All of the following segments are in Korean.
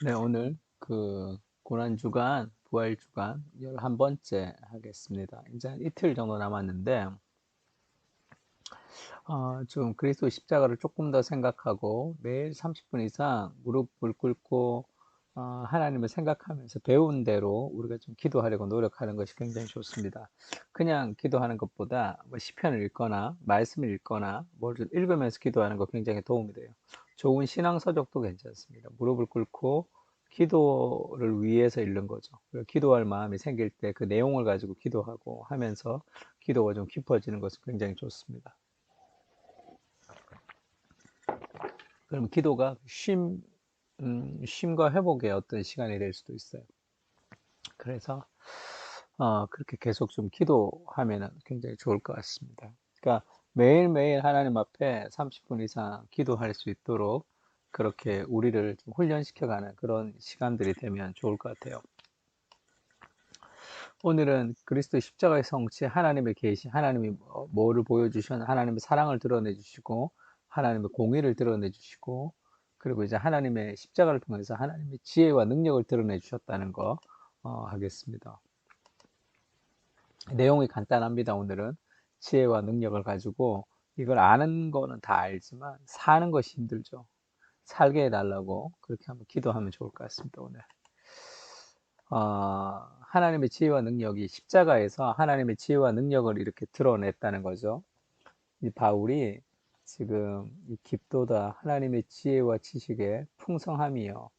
네, 오늘 고난주간, 부활주간 11번째 하겠습니다. 이제 이틀 정도 남았는데, 좀 그리스도 십자가를 조금 더 생각하고 매일 30분 이상 무릎을 꿇고 하나님을 생각하면서 배운 대로 우리가 좀 기도하려고 노력하는 것이 굉장히 좋습니다. 그냥 기도하는 것보다 뭐 시편을 읽거나 말씀을 읽거나 뭘 좀 읽으면서 기도하는 거 굉장히 도움이 돼요. 좋은 신앙 서적도 괜찮습니다. 무릎을 꿇고 기도를 위해서 읽는 거죠. 그리고 기도할 마음이 생길 때 그 내용을 가지고 기도하고 하면서 기도가 좀 깊어지는 것은 굉장히 좋습니다. 그럼 기도가 쉼과 회복의 어떤 시간이 될 수도 있어요. 그래서 그렇게 계속 좀 기도하면 굉장히 좋을 것 같습니다. 그러니까 매일매일 하나님 앞에 30분 이상 기도할 수 있도록 그렇게 우리를 좀 훈련시켜가는 그런 시간들이 되면 좋을 것 같아요. 오늘은 그리스도 십자가의 성취, 하나님의 계시, 하나님이 뭐를 보여주셨나, 하나님의 사랑을 드러내 주시고, 하나님의 공의를 드러내 주시고, 그리고 이제 하나님의 십자가를 통해서 하나님의 지혜와 능력을 드러내 주셨다는 거 하겠습니다. 내용이 간단합니다. 오늘은 지혜와 능력을 가지고 이걸 아는 거는 다 알지만 사는 것이 힘들죠. 살게 해달라고 그렇게 한번 기도하면 좋을 것 같습니다. 오늘. 하나님의 지혜와 능력이 십자가에서 하나님의 지혜와 능력을 이렇게 드러냈다는 거죠. 이 바울이 지금 이 깊도다 하나님의 지혜와 지식의 풍성함이요.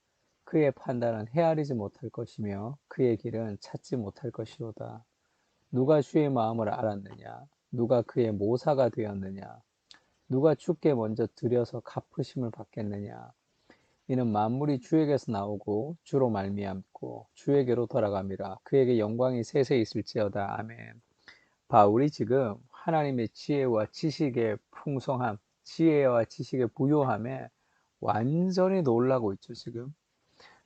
그의 판단은 헤아리지 못할 것이며 그의 길은 찾지 못할 것이로다. 누가 주의 마음을 알았느냐? 누가 그의 모사가 되었느냐? 누가 주께 먼저 들여서 갚으심을 받겠느냐? 이는 만물이 주에게서 나오고 주로 말미암고 주에게로 돌아감이라. 그에게 영광이 세세 있을지어다. 아멘. 바울이 지금 하나님의 지혜와 지식의 풍성함, 지혜와 지식의 부요함에 완전히 놀라고 있죠, 지금.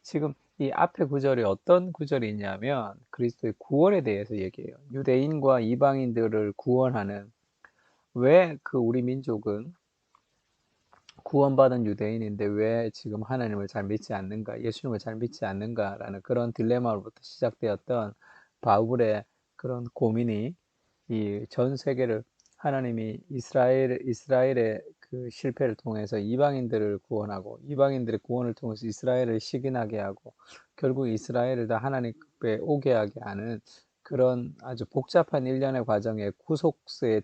지금 이 앞에 구절이 어떤 구절이 있냐면 그리스도의 구원에 대해서 얘기해요. 유대인과 이방인들을 구원하는, 왜 우리 민족은 구원받은 유대인인데 왜 지금 하나님을 잘 믿지 않는가, 예수님을 잘 믿지 않는가라는 그런 딜레마로부터 시작되었던 바울의 그런 고민이 이 전 세계를, 하나님이 이스라엘의 그 실패를 통해서 이방인들을 구원하고 이방인들의 구원을 통해서 이스라엘을 식인하게 하고 결국 이스라엘을 다 하나님께 오게 하게 하는 그런 아주 복잡한 일련의 과정의 구속의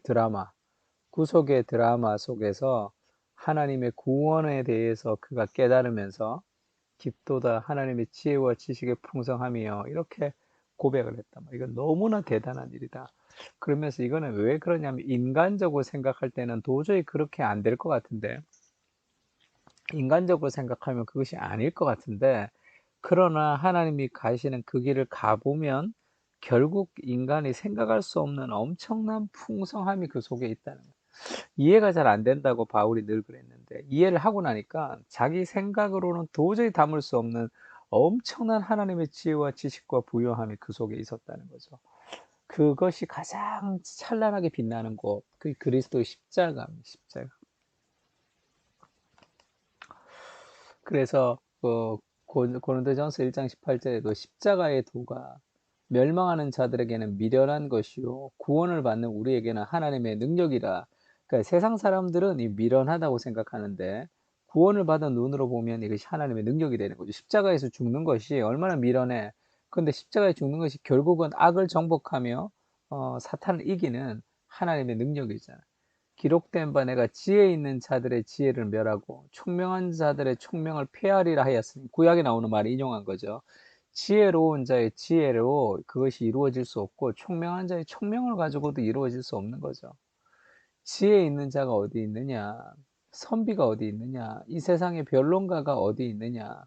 드라마 속에서 하나님의 구원에 대해서 그가 깨달으면서 깊도다 하나님의 지혜와 지식의 풍성함이요 이렇게 고백을 했다. 이건 너무나 대단한 일이다. 그러면서 이거는 왜 그러냐면 인간적으로 생각할 때는 도저히 그렇게 안 될 것 같은데, 인간적으로 생각하면 그것이 아닐 것 같은데, 그러나 하나님이 가시는 그 길을 가보면 결국 인간이 생각할 수 없는 엄청난 풍성함이 그 속에 있다는 거예요. 이해가 잘 안 된다고 바울이 늘 그랬는데 이해를 하고 나니까 자기 생각으로는 도저히 담을 수 없는 엄청난 하나님의 지혜와 지식과 부요함이 그 속에 있었다는 거죠. 그것이 가장 찬란하게 빛나는 곳, 그 그리스도의 십자가입니다. 십자가. 그래서 고린도전서 1장 18절에도 십자가의 도가 멸망하는 자들에게는 미련한 것이요 구원을 받는 우리에게는 하나님의 능력이라. 그러니까 세상 사람들은 이 미련하다고 생각하는데 구원을 받은 눈으로 보면 이것이 하나님의 능력이 되는 거죠. 십자가에서 죽는 것이 얼마나 미련해. 그런데 십자가에 죽는 것이 결국은 악을 정복하며 사탄을 이기는 하나님의 능력이잖아요. 기록된 바 내가 지혜 있는 자들의 지혜를 멸하고 총명한 자들의 총명을 폐하리라 하였으니, 구약에 나오는 말을 인용한 거죠. 지혜로운 자의 지혜로 그것이 이루어질 수 없고 총명한 자의 총명을 가지고도 이루어질 수 없는 거죠. 지혜 있는 자가 어디 있느냐? 선비가 어디 있느냐? 이 세상의 변론가가 어디 있느냐?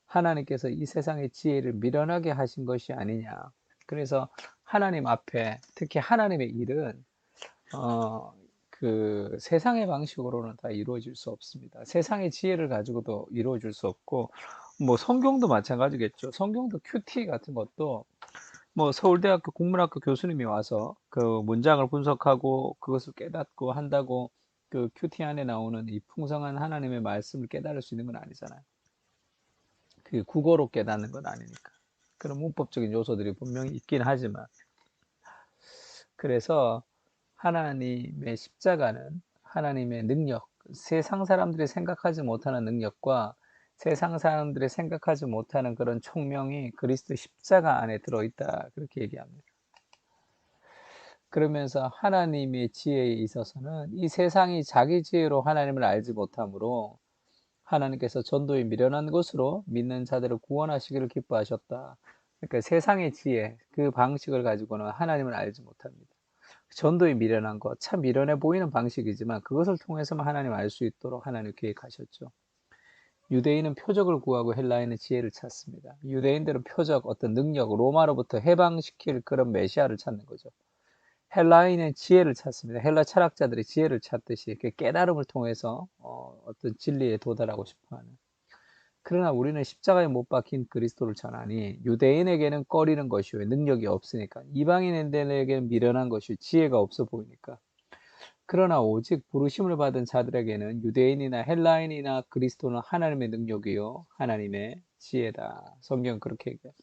하나님께서 이 세상의 지혜를 미련하게 하신 것이 아니냐? 그래서 하나님 앞에, 특히 하나님의 일은 어, 세상의 방식으로는 다 이루어질 수 없습니다. 세상의 지혜를 가지고도 이루어질 수 없고, 뭐 성경도 마찬가지겠죠. 성경도 큐티 같은 것도 뭐 서울대학교 국문학과 교수님이 와서 그 문장을 분석하고 그것을 깨닫고 한다고 그 큐티 안에 나오는 이 풍성한 하나님의 말씀을 깨달을 수 있는 건 아니잖아요. 그게 국어로 깨닫는 건 아니니까. 그런 문법적인 요소들이 분명히 있긴 하지만, 그래서 하나님의 십자가는 하나님의 능력, 세상 사람들이 생각하지 못하는 능력과 세상 사람들이 생각하지 못하는 그런 총명이 그리스도 십자가 안에 들어있다. 그렇게 얘기합니다. 그러면서 하나님의 지혜에 있어서는 이 세상이 자기 지혜로 하나님을 알지 못하므로 하나님께서 전도에 미련한 것으로 믿는 자들을 구원하시기를 기뻐하셨다. 그러니까 세상의 지혜, 그 방식을 가지고는 하나님을 알지 못합니다. 전도에 미련한 것, 참 미련해 보이는 방식이지만 그것을 통해서만 하나님 알 수 있도록 하나님 계획하셨죠. 유대인은 표적을 구하고 헬라인은 지혜를 찾습니다. 유대인들은 표적, 어떤 능력, 로마로부터 해방시킬 그런 메시아를 찾는 거죠. 헬라인은 지혜를 찾습니다. 헬라 철학자들이 지혜를 찾듯이 그 깨달음을 통해서 어떤 진리에 도달하고 싶어하는. 그러나 우리는 십자가에 못 박힌 그리스도를 전하니 유대인에게는 꺼리는 것이요 능력이 없으니까, 이방인들에게는 미련한 것이요 지혜가 없어 보이니까. 그러나 오직 부르심을 받은 자들에게는 유대인이나 헬라인이나 그리스도는 하나님의 능력이요 하나님의 지혜다. 성경 그렇게 얘기해요.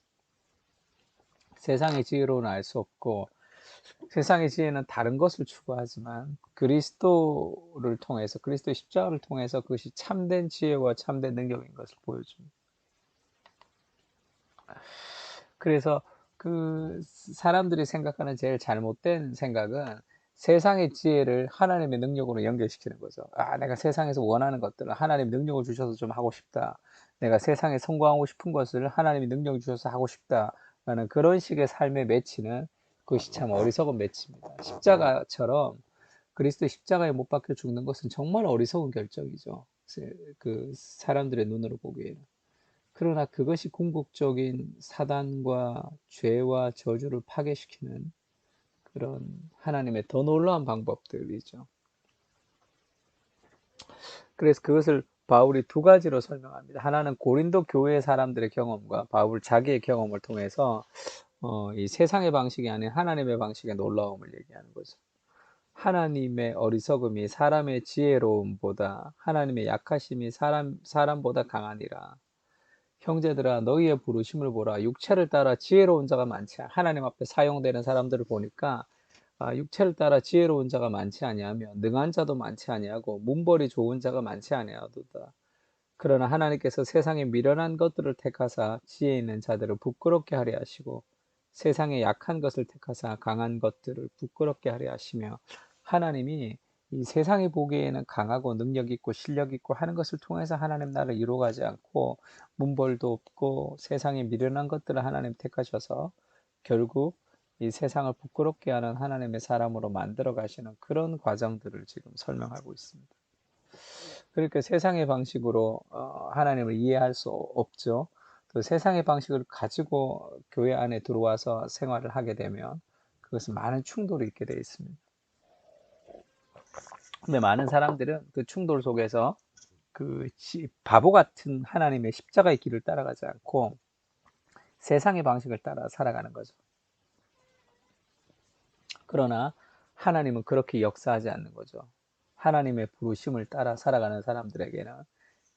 세상의 지혜로는 알 수 없고 세상의 지혜는 다른 것을 추구하지만 그리스도를 통해서, 그리스도의 십자가를 통해서 그것이 참된 지혜와 참된 능력인 것을 보여줍니다. 그래서 그 사람들이 생각하는 제일 잘못된 생각은 세상의 지혜를 하나님의 능력으로 연결시키는 거죠. 아, 내가 세상에서 원하는 것들을 하나님 능력을 주셔서 좀 하고 싶다. 내가 세상에 성공하고 싶은 것을 하나님이 능력을 주셔서 하고 싶다라는 그런 식의 삶에 맺히는, 그것이 참 어리석은 매치입니다. 십자가처럼 그리스도 십자가에 못 박혀 죽는 것은 정말 어리석은 결정이죠. 그 사람들의 눈으로 보기에는. 그러나 그것이 궁극적인 사단과 죄와 저주를 파괴시키는 그런 하나님의 더 놀라운 방법들이죠. 그래서 그것을 바울이 두 가지로 설명합니다. 하나는 고린도 교회 사람들의 경험과 바울 자기의 경험을 통해서 이 세상의 방식이 아닌 하나님의 방식의 놀라움을 얘기하는 거죠. 하나님의 어리석음이 사람의 지혜로움보다, 하나님의 약하심이 사람보다 강하니라. 형제들아 너희의 부르심을 보라. 육체를 따라 지혜로운 자가 많지, 하나님 앞에 사용되는 사람들을 보니까 육체를 따라 지혜로운 자가 많지 아니하며 능한 자도 많지 아니하고 문벌이 좋은 자가 많지 아니하도다. 그러나 하나님께서 세상에 미련한 것들을 택하사 지혜 있는 자들을 부끄럽게 하려 하시고 세상에 약한 것을 택하사 강한 것들을 부끄럽게 하려 하시며, 하나님이 이 세상이 보기에는 강하고 능력 있고 실력 있고 하는 것을 통해서 하나님 나라를 이루어가지 않고 문벌도 없고 세상에 미련한 것들을 하나님 택하셔서 결국 이 세상을 부끄럽게 하는 하나님의 사람으로 만들어 가시는 그런 과정들을 지금 설명하고 있습니다. 그러니까 세상의 방식으로 하나님을 이해할 수 없죠. 또 세상의 방식을 가지고 교회 안에 들어와서 생활을 하게 되면 그것은 많은 충돌이 있게 되어 있습니다. 근데 많은 사람들은 그 충돌 속에서 그 바보 같은 하나님의 십자가의 길을 따라가지 않고 세상의 방식을 따라 살아가는 거죠. 그러나 하나님은 그렇게 역사하지 않는 거죠. 하나님의 부르심을 따라 살아가는 사람들에게는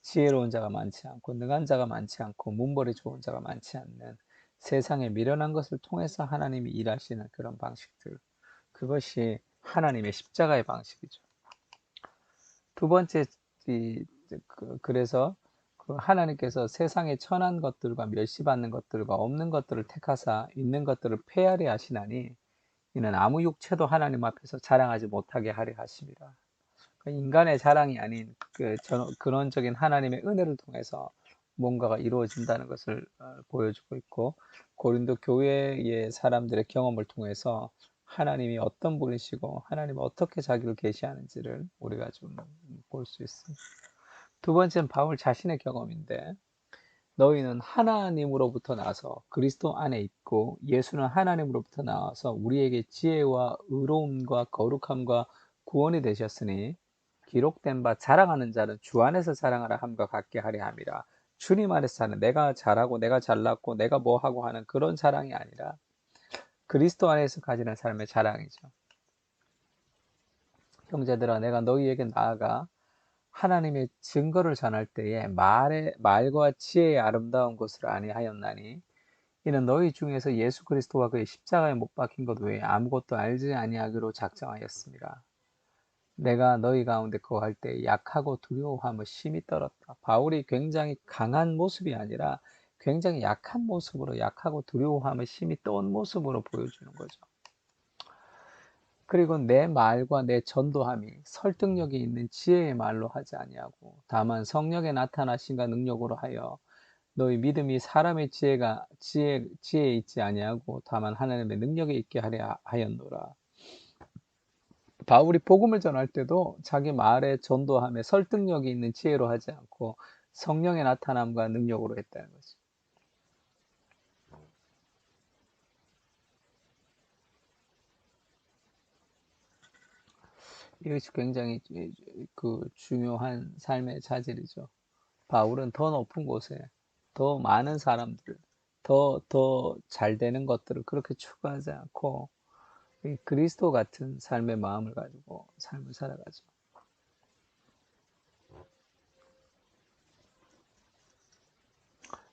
지혜로운 자가 많지 않고 능한 자가 많지 않고 문벌이 좋은 자가 많지 않는, 세상에 미련한 것을 통해서 하나님이 일하시는 그런 방식들, 그것이 하나님의 십자가의 방식이죠. 두 번째, 그래서 그 하나님께서 세상에 천한 것들과 멸시받는 것들과 없는 것들을 택하사 있는 것들을 폐하려 하시나니 이는 아무 육체도 하나님 앞에서 자랑하지 못하게 하려 하십니다. 인간의 자랑이 아닌 그 근원적인 하나님의 은혜를 통해서 뭔가가 이루어진다는 것을 보여주고 있고, 고린도 교회의 사람들의 경험을 통해서 하나님이 어떤 분이시고 하나님이 어떻게 자기를 계시하는지를 우리가 좀 볼 수 있습니다. 두 번째는 바울 자신의 경험인데, 너희는 하나님으로부터 나서 그리스도 안에 있고 예수는 하나님으로부터 나와서 우리에게 지혜와 의로움과 거룩함과 구원이 되셨으니 기록된 바 자랑하는 자는 주 안에서 자랑하라 함과 같게 하려 함이라. 주님 안에서 사는, 내가 잘하고 내가 잘났고 내가 뭐 하고 하는 그런 자랑이 아니라 그리스도 안에서 가지는 삶의 자랑이죠. 형제들아 내가 너희에게 나아가 하나님의 증거를 전할 때에 말과 지혜의 아름다운 것을 아니하였나니 이는 너희 중에서 예수 그리스도와 그의 십자가에 못 박힌 것 외에 아무것도 알지 아니하기로 작정하였습니다. 내가 너희 가운데 거할 때 약하고 두려워함을 심히 떨었다. 바울이 굉장히 강한 모습이 아니라 굉장히 약한 모습으로 약하고 두려워함을 심히 떤 모습으로 보여주는 거죠. 그리고 내 말과 내 전도함이 설득력이 있는 지혜의 말로 하지 아니하고 다만 성령의 나타나심과 능력으로 하여 너희 믿음이 사람의 지혜에 있지 아니하고 다만 하나님의 능력에 있게 하려 하였노라. 바울이 복음을 전할 때도 자기 말의 전도함에 설득력이 있는 지혜로 하지 않고 성령의 나타남과 능력으로 했다는 거죠. 이것이 굉장히 중요한 삶의 자질이죠. 바울은 더 높은 곳에 더 많은 사람들, 더 잘 되는 것들을 그렇게 추구하지 않고 그리스도 같은 삶의 마음을 가지고 삶을 살아가죠.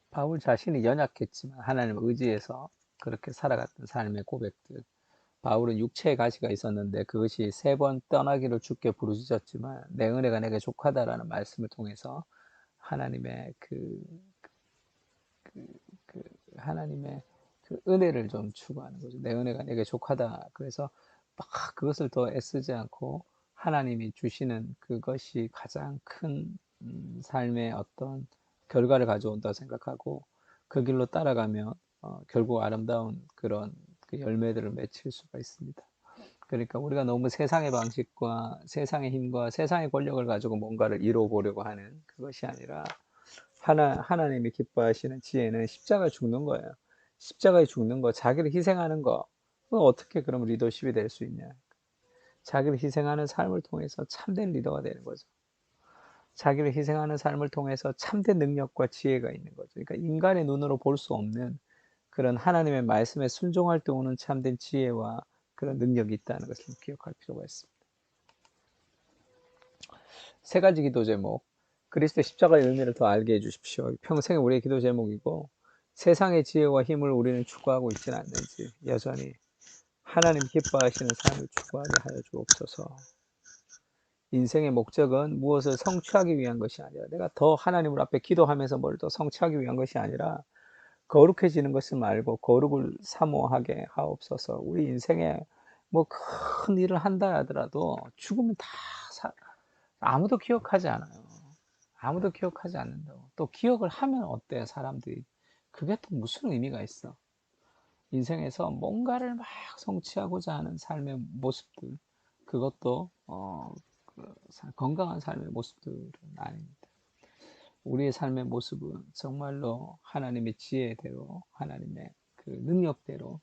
바울 자신이 연약했지만 하나님을 의지해서 그렇게 살아갔던 삶의 고백들. 바울은 육체의 가시가 있었는데 그것이 3번 떠나기를 주께 부르짖었지만 내 은혜가 내게 족하다라는 말씀을 통해서 하나님의 그 하나님의 그 은혜를 좀 추구하는 거죠. 내 은혜가 내게 족하다. 그래서 막 그것을 더 애쓰지 않고 하나님이 주시는 그것이 가장 큰 삶의 어떤 결과를 가져온다고 생각하고 그 길로 따라가면 결국 아름다운 그런 그 열매들을 맺힐 수가 있습니다. 그러니까 우리가 너무 세상의 방식과 세상의 힘과 세상의 권력을 가지고 뭔가를 이루어 보려고 하는 그것이 아니라 하나님이 기뻐하시는 지혜는 십자가에 죽는 거예요. 십자가에 죽는 거, 자기를 희생하는 거. 어떻게 그럼 리더십이 될 수 있냐? 자기를 희생하는 삶을 통해서 참된 리더가 되는 거죠. 자기를 희생하는 삶을 통해서 참된 능력과 지혜가 있는 거죠. 그러니까 인간의 눈으로 볼 수 없는 그런 하나님의 말씀에 순종할 때 오는 참된 지혜와 그런 능력이 있다는 것을 기억할 필요가 있습니다. 3가지 기도 제목. 그리스도의 십자가의 의미를 더 알게 해주십시오. 평생 우리의 기도 제목이고 세상의 지혜와 힘을 우리는 추구하고 있지는 않는지 여전히 하나님 기뻐하시는 삶을 추구하게 하여 주옵소서. 인생의 목적은 무엇을 성취하기 위한 것이 아니라 내가 더 하나님을 앞에 기도하면서 뭘 더 성취하기 위한 것이 아니라 거룩해지는 것을 말고 거룩을 사모하게 하옵소서. 우리 인생에 뭐 큰 일을 한다 하더라도 죽으면 다 아무도 기억하지 않아요. 아무도 기억하지 않는다고. 또 기억을 하면 어때, 사람들이? 그게 또 무슨 의미가 있어? 인생에서 뭔가를 막 성취하고자 하는 삶의 모습들, 그것도 건강한 삶의 모습들은 아닙니다. 우리의 삶의 모습은 정말로 하나님의 지혜대로, 하나님의 그 능력대로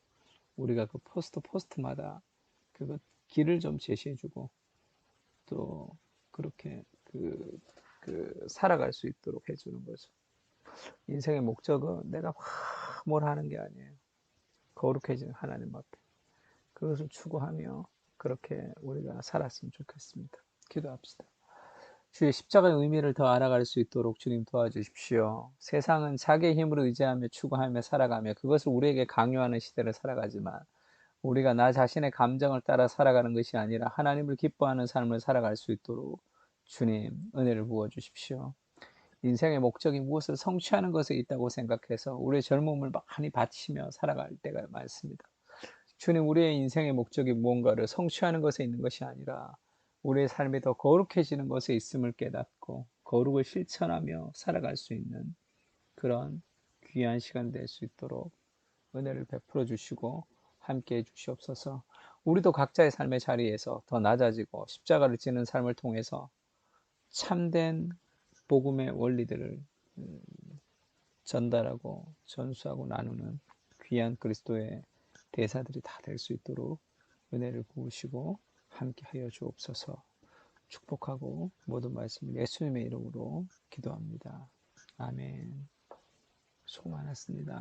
우리가 그 포스트마다 그 길을 좀 제시해주고 또 그렇게 살아갈 수 있도록 해주는 거죠. 인생의 목적은 내가 뭘 하는 게 아니에요. 거룩해지는 하나님 앞에 그것을 추구하며 그렇게 우리가 살았으면 좋겠습니다. 기도합시다. 주의 십자가의 의미를 더 알아갈 수 있도록 주님 도와주십시오. 세상은 자기의 힘을 의지하며 추구하며 살아가며 그것을 우리에게 강요하는 시대를 살아가지만 우리가 나 자신의 감정을 따라 살아가는 것이 아니라 하나님을 기뻐하는 삶을 살아갈 수 있도록 주님 은혜를 부어 주십시오. 인생의 목적이 무엇을 성취하는 것에 있다고 생각해서 우리의 젊음을 많이 바치며 살아갈 때가 많습니다. 주님, 우리의 인생의 목적이 무언가를 성취하는 것에 있는 것이 아니라 우리의 삶이 더 거룩해지는 것에 있음을 깨닫고 거룩을 실천하며 살아갈 수 있는 그런 귀한 시간 될 수 있도록 은혜를 베풀어 주시고 함께 해 주시옵소서. 우리도 각자의 삶의 자리에서 더 낮아지고 십자가를 지는 삶을 통해서 참된 복음의 원리들을 전달하고 전수하고 나누는 귀한 그리스도의 대사들이 다 될 수 있도록 은혜를 부으시고 함께 하여 주옵소서. 축복하고 모든 말씀 예수님의 이름으로 기도합니다. 아멘. 수고 많았습니다.